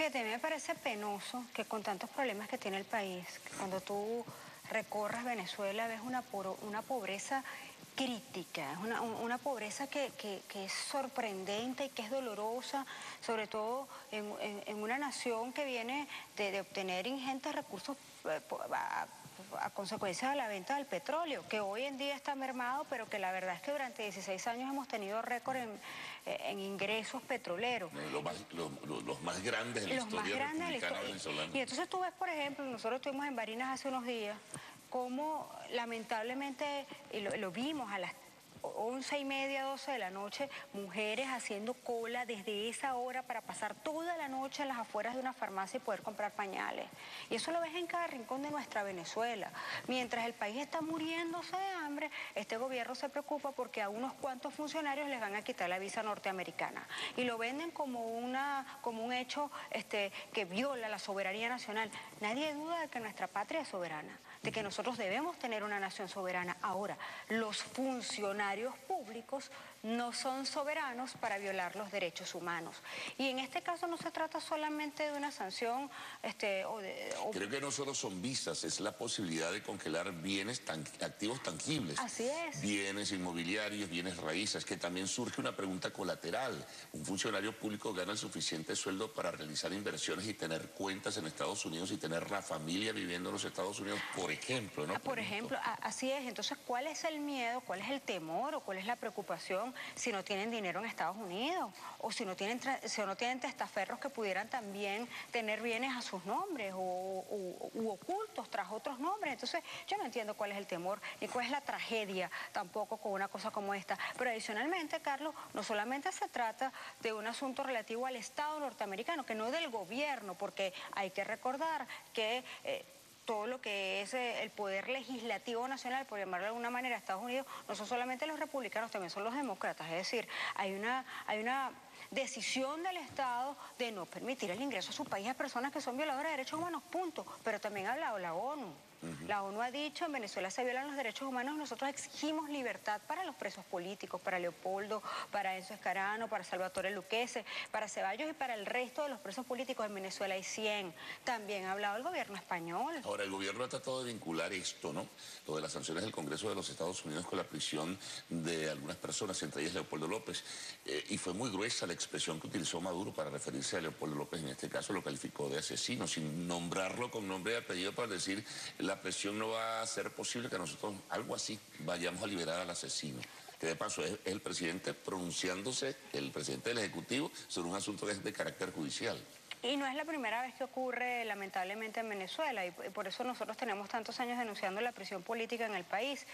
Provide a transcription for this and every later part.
Fíjate, a mí me parece penoso que con tantos problemas que tiene el país, que cuando tú recorras Venezuela ves una pobreza crítica, es una pobreza que es sorprendente y que es dolorosa, sobre todo en una nación que viene de obtener ingentes recursos a consecuencia de la venta del petróleo, que hoy en día está mermado, pero que la verdad es que durante 16 años hemos tenido récord en ingresos petroleros. No, los más grandes de la Los más historia grandes de la republicana historia. venezolana. Y entonces tú ves, por ejemplo, nosotros estuvimos en Barinas hace unos días, cómo lamentablemente, y lo vimos a las 11:30, 12 de la noche, mujeres haciendo cola desde esa hora para pasar toda la noche en las afueras de una farmacia y poder comprar pañales. Y eso lo ves en cada rincón de nuestra Venezuela. Mientras el país está muriéndose de hambre, este gobierno se preocupa porque a unos cuantos funcionarios les van a quitar la visa norteamericana. Y lo venden como un hecho que viola la soberanía nacional. Nadie duda de que nuestra patria es soberana, de que nosotros debemos tener una nación soberana. Ahora, los funcionarios públicos no son soberanos para violar los derechos humanos. Y en este caso no se trata solamente de una sanción Creo que no solo son visas, es la posibilidad de congelar bienes activos tangibles. Así es. Bienes inmobiliarios, bienes raíces, que también surge una pregunta colateral. Un funcionario público gana el suficiente sueldo para realizar inversiones y tener cuentas en Estados Unidos y tener la familia viviendo en los Estados Unidos, por ejemplo, ¿no? Por ejemplo, así es. Entonces, ¿cuál es el miedo, cuál es el temor o cuál es la preocupación si no tienen dinero en Estados Unidos? O si no tienen testaferros que pudieran también tener bienes a sus nombres u ocultos tras otros nombres. Entonces, yo no entiendo cuál es el temor ni cuál es la tragedia tampoco con una cosa como esta. Pero adicionalmente, Carlos, no solamente se trata de un asunto relativo al Estado norteamericano, que no del gobierno, porque hay que recordar que todo lo que es el poder legislativo nacional, por llamarlo de alguna manera, Estados Unidos, no son solamente los republicanos, también son los demócratas. Es decir, hay una decisión del Estado de no permitir el ingreso a su país a personas que son violadoras de derechos humanos, punto. Pero también ha hablado la ONU. La ONU ha dicho, en Venezuela se violan los derechos humanos, nosotros exigimos libertad para los presos políticos, para Leopoldo, para Enzo Escarano, para Salvatore Luqueze, para Ceballos y para el resto de los presos políticos. En Venezuela hay 100. También ha hablado el gobierno español. Ahora, el gobierno ha tratado de vincular esto, ¿no? Lo de las sanciones del Congreso de los Estados Unidos con la prisión de algunas personas, entre ellas Leopoldo López. Y fue muy gruesa la expresión que utilizó Maduro para referirse a Leopoldo López. En este caso lo calificó de asesino, sin nombrarlo con nombre y apellido, para decir la presión no va a hacer posible que nosotros, algo así, vayamos a liberar al asesino. Que de paso es el presidente pronunciándose, el presidente del Ejecutivo, sobre un asunto que es de carácter judicial. Y no es la primera vez que ocurre, lamentablemente, en Venezuela, y por eso nosotros tenemos tantos años denunciando la prisión política en el país.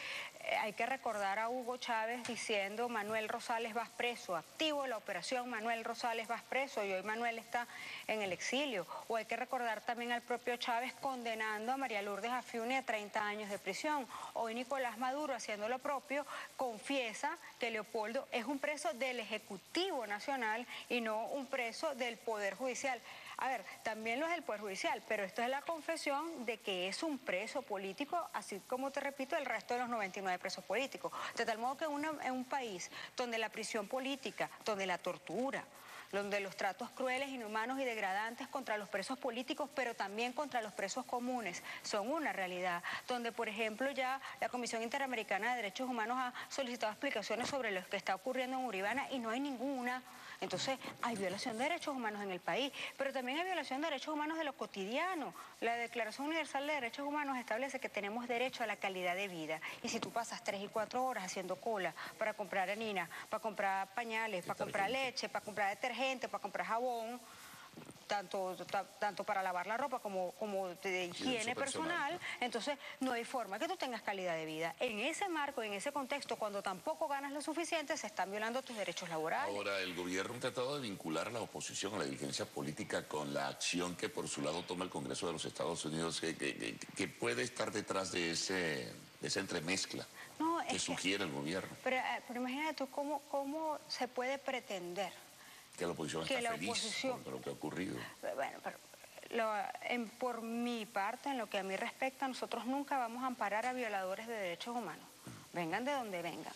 Hay que recordar a Hugo Chávez diciendo: Manuel Rosales vas preso, activo la operación Manuel Rosales vas preso, y hoy Manuel está en el exilio. O hay que recordar también al propio Chávez condenando a María Lourdes Afiuni a 30 años de prisión. Hoy Nicolás Maduro, haciendo lo propio, confiesa que Leopoldo es un preso del Ejecutivo Nacional y no un preso del Poder Judicial. A ver, también lo es el Poder Judicial, pero esto es la confesión de que es un preso político, así como, te repito, el resto de los 99 presos políticos. De tal modo que en un país donde la prisión política, donde la tortura, donde los tratos crueles, inhumanos y degradantes contra los presos políticos, pero también contra los presos comunes, son una realidad. Donde, por ejemplo, ya la Comisión Interamericana de Derechos Humanos ha solicitado explicaciones sobre lo que está ocurriendo en Uribana y no hay ninguna. Entonces, hay violación de derechos humanos en el país, pero también hay violación de derechos humanos de lo cotidiano. La Declaración Universal de Derechos Humanos establece que tenemos derecho a la calidad de vida. Y si tú pasas 3 y 4 horas haciendo cola para comprar harina, para comprar pañales, para comprar leche, para comprar detergente, para comprar jabón, tanto para lavar la ropa como de higiene personal, entonces no hay forma que tú tengas calidad de vida. En ese marco, en ese contexto, cuando tampoco ganas lo suficiente, se están violando tus derechos laborales. Ahora, el gobierno ha tratado de vincular a la oposición, a la dirigencia política, con la acción que por su lado toma el Congreso de los Estados Unidos, que puede estar detrás de esa entremezcla que sugiere el gobierno. Pero imagínate tú cómo se puede pretender que la oposición está feliz con lo que ha ocurrido. Bueno, pero por mi parte, en lo que a mí respecta, nosotros nunca vamos a amparar a violadores de derechos humanos, vengan de donde vengan.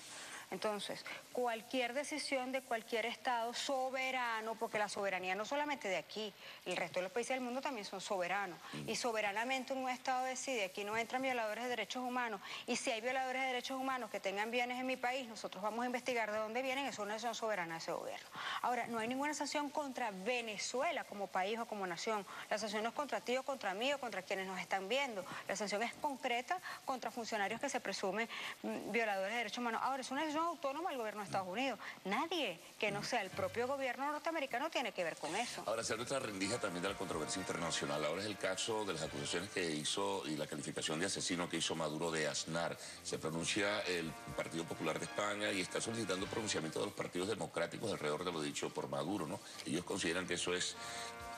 Entonces, cualquier decisión de cualquier Estado soberano, porque la soberanía no solamente de aquí, el resto de los países del mundo también son soberanos, y soberanamente un Estado decide, aquí no entran violadores de derechos humanos, y si hay violadores de derechos humanos que tengan bienes en mi país, nosotros vamos a investigar de dónde vienen, eso es una decisión soberana de ese gobierno. Ahora, no hay ninguna sanción contra Venezuela como país o como nación, la sanción no es contra ti o contra mí o contra quienes nos están viendo, la sanción es concreta contra funcionarios que se presumen violadores de derechos humanos. Ahora, es una decisión autónoma del gobierno de Estados Unidos. Nadie que no sea el propio gobierno norteamericano tiene que ver con eso. Ahora, se nuestra rendija también de la controversia internacional. Ahora es el caso de las acusaciones que hizo y la calificación de asesino que hizo Maduro de Aznar. Se pronuncia el Partido Popular de España y está solicitando pronunciamiento de los partidos democráticos alrededor de lo dicho por Maduro, ¿no? Ellos consideran que eso es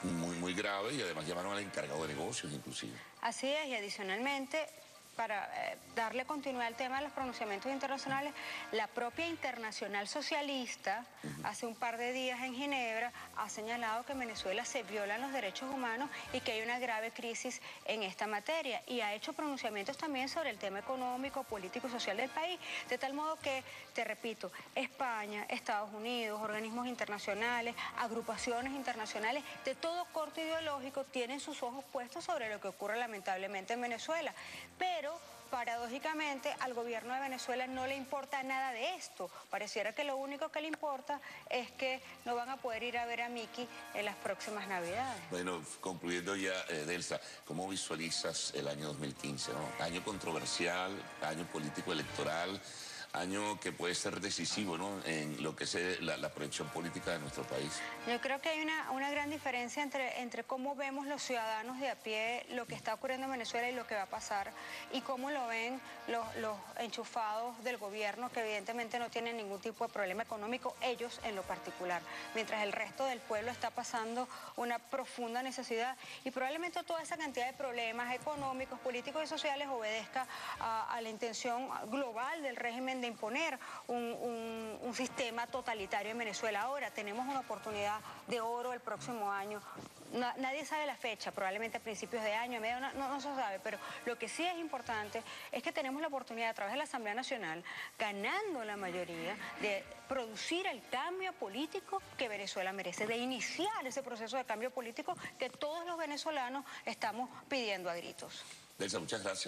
muy grave y además llamaron al encargado de negocios inclusive. Así es, y adicionalmente, para darle continuidad al tema de los pronunciamientos internacionales, la propia Internacional Socialista, hace un par de días en Ginebra, ha señalado que en Venezuela se violan los derechos humanos y que hay una grave crisis en esta materia, y ha hecho pronunciamientos también sobre el tema económico, político y social del país, de tal modo que, te repito, España, Estados Unidos, organismos internacionales, agrupaciones internacionales de todo corte ideológico tienen sus ojos puestos sobre lo que ocurre lamentablemente en Venezuela, pero paradójicamente al gobierno de Venezuela no le importa nada de esto. Pareciera que lo único que le importa es que no van a poder ir a ver a Miki en las próximas Navidades. Bueno, concluyendo ya, Delsa, ¿cómo visualizas el año 2015, ¿no? Año controversial, año político electoral, año que puede ser decisivo, ¿no?, en lo que es la proyección política de nuestro país. Yo creo que hay una gran diferencia entre cómo vemos los ciudadanos de a pie lo que está ocurriendo en Venezuela y lo que va a pasar, y cómo lo ven los enchufados del gobierno, que evidentemente no tienen ningún tipo de problema económico, ellos en lo particular, mientras el resto del pueblo está pasando una profunda necesidad, y probablemente toda esa cantidad de problemas económicos, políticos y sociales obedezca a la intención global del régimen de imponer un sistema totalitario en Venezuela. Ahora tenemos una oportunidad de oro el próximo año. Nadie sabe la fecha, probablemente a principios de año, medio, no se sabe, pero lo que sí es importante es que tenemos la oportunidad a través de la Asamblea Nacional, ganando la mayoría, de producir el cambio político que Venezuela merece, de iniciar ese proceso de cambio político que todos los venezolanos estamos pidiendo a gritos. Delsa, muchas gracias.